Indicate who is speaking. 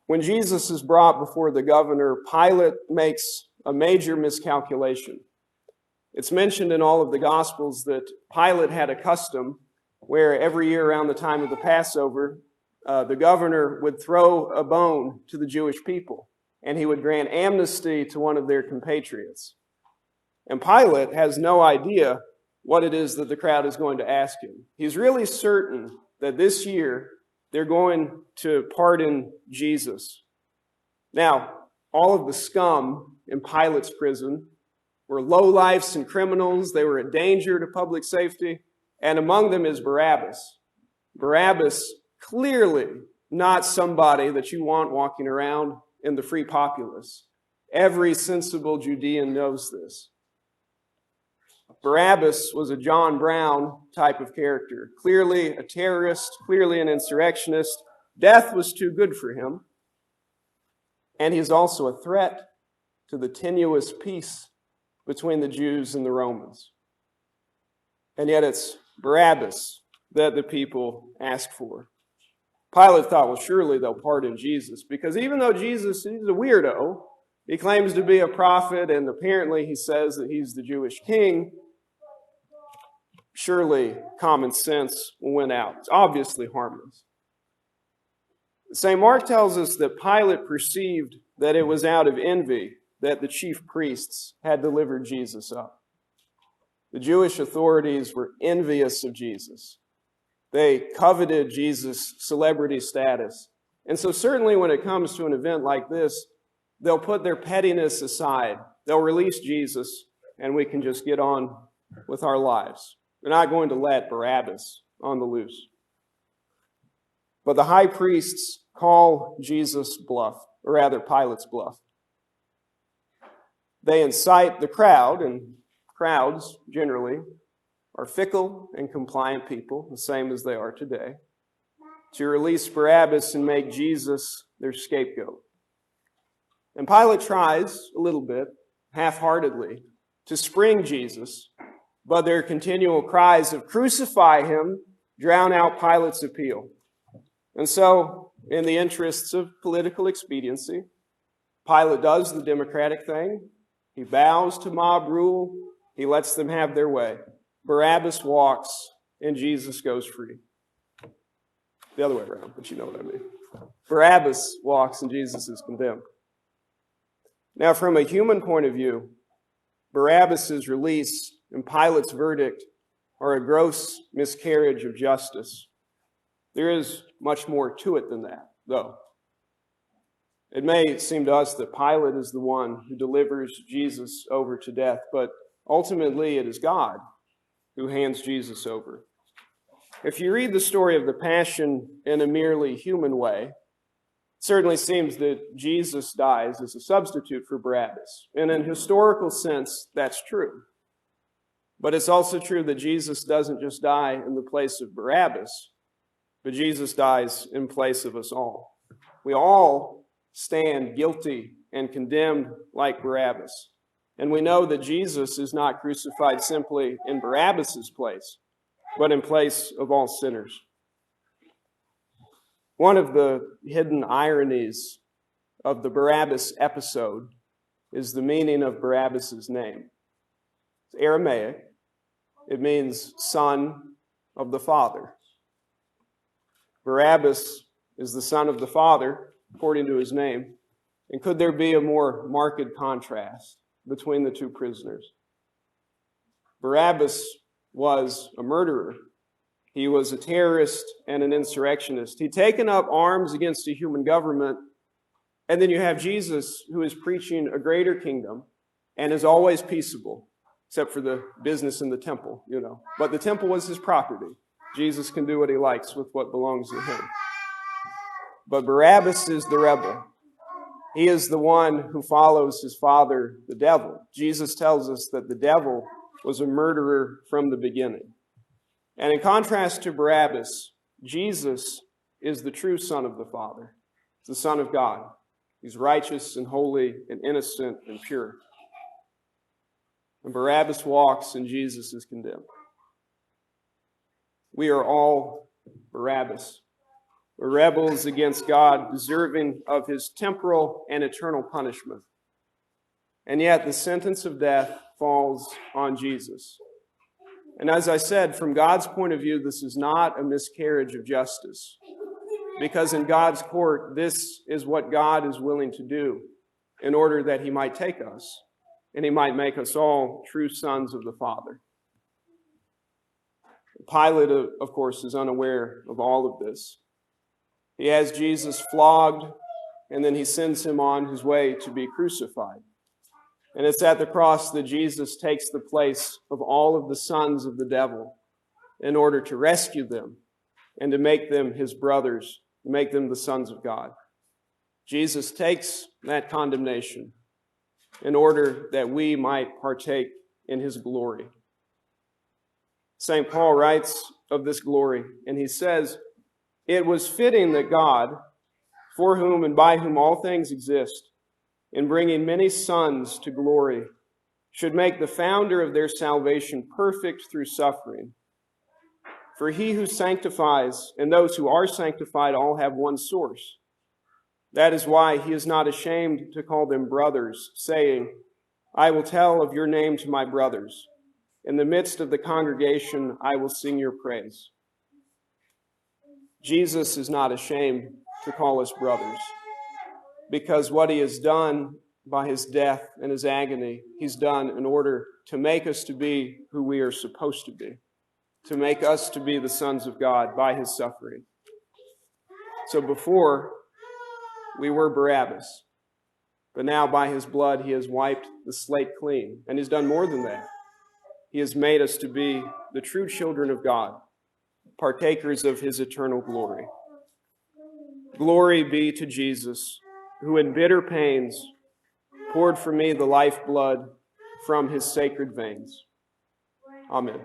Speaker 1: When Jesus is brought before the governor, Pilate makes a major miscalculation. It's mentioned in all of the Gospels that Pilate had a custom where every year around the time of the Passover, the governor would throw a bone to the Jewish people, and he would grant amnesty to one of their compatriots. And Pilate has no idea what it is that the crowd is going to ask him. He's really certain that this year they're going to pardon Jesus. Now, all of the scum in Pilate's prison were lowlifes and criminals. They were a danger to public safety. And among them is Barabbas. Barabbas, clearly not somebody that you want walking around in the free populace. Every sensible Judean knows this. Barabbas was a John Brown type of character, clearly a terrorist, clearly an insurrectionist. Death was too good for him. And he's also a threat to the tenuous peace between the Jews and the Romans. And yet it's Barabbas that the people ask for. Pilate thought, well, surely they'll pardon Jesus, because even though Jesus is a weirdo, he claims to be a prophet, and apparently he says that he's the Jewish king, surely common sense will win out. It's obviously harmless. St. Mark tells us that Pilate perceived that it was out of envy that the chief priests had delivered Jesus up. The Jewish authorities were envious of Jesus. They coveted Jesus' celebrity status. And so certainly when it comes to an event like this, they'll put their pettiness aside. They'll release Jesus, and we can just get on with our lives. They're not going to let Barabbas on the loose. But the high priests call Jesus' bluff, or rather Pilate's bluff. They incite the crowd, and crowds generally are fickle and compliant people, the same as they are today, to release Barabbas and make Jesus their scapegoat. And Pilate tries a little bit, half-heartedly, to spring Jesus, but their continual cries of "Crucify him" drown out Pilate's appeal. And so, in the interests of political expediency, Pilate does the democratic thing. He bows to mob rule. He lets them have their way. Barabbas walks, and Jesus goes free. The other way around, but you know what I mean. Barabbas walks, and Jesus is condemned. Now, from a human point of view, Barabbas' release and Pilate's verdict are a gross miscarriage of justice. There is much more to it than that, though. It may seem to us that Pilate is the one who delivers Jesus over to death, but ultimately it is God who hands Jesus over. If you read the story of the Passion in a merely human way, it certainly seems that Jesus dies as a substitute for Barabbas. And in a historical sense, that's true. But it's also true that Jesus doesn't just die in the place of Barabbas, but Jesus dies in place of us all. We all stand guilty and condemned like Barabbas. And we know that Jesus is not crucified simply in Barabbas' place, but in place of all sinners. One of the hidden ironies of the Barabbas episode is the meaning of Barabbas' name. It's Aramaic. It means son of the Father. Barabbas is the son of the Father, according to his name. And could there be a more marked contrast between the two prisoners? Barabbas was a murderer. He was a terrorist and an insurrectionist. He'd taken up arms against a human government. And then you have Jesus, who is preaching a greater kingdom and is always peaceable, except for the business in the temple, But the temple was his property. Jesus can do what he likes with what belongs to him. But Barabbas is the rebel. He is the one who follows his father, the devil. Jesus tells us that the devil was a murderer from the beginning. And in contrast to Barabbas, Jesus is the true Son of the Father, the Son of God. He's righteous and holy and innocent and pure. And Barabbas walks and Jesus is condemned. We are all Barabbas. were rebels against God, deserving of his temporal and eternal punishment. And yet the sentence of death falls on Jesus. And as I said, from God's point of view, this is not a miscarriage of justice. Because in God's court, this is what God is willing to do in order that he might take us and he might make us all true sons of the Father. Pilate, of course, is unaware of all of this. He has Jesus flogged, and then he sends him on his way to be crucified. And it's at the cross that Jesus takes the place of all of the sons of the devil in order to rescue them and to make them his brothers, make them the sons of God. Jesus takes that condemnation in order that we might partake in his glory. St. Paul writes of this glory, and he says, "It was fitting that God, for whom and by whom all things exist, in bringing many sons to glory, should make the founder of their salvation perfect through suffering. For he who sanctifies and those who are sanctified all have one source. That is why he is not ashamed to call them brothers, saying, 'I will tell of your name to my brothers. In the midst of the congregation, I will sing your praise.'" Jesus is not ashamed to call us brothers, because what he has done by his death and his agony, he's done in order to make us to be who we are supposed to be, to make us to be the sons of God by his suffering. So before, we were Barabbas, but now by his blood he has wiped the slate clean, and he's done more than that. He has made us to be the true children of God, partakers of his eternal glory. Glory be to Jesus, who in bitter pains poured for me the lifeblood from his sacred veins. Amen.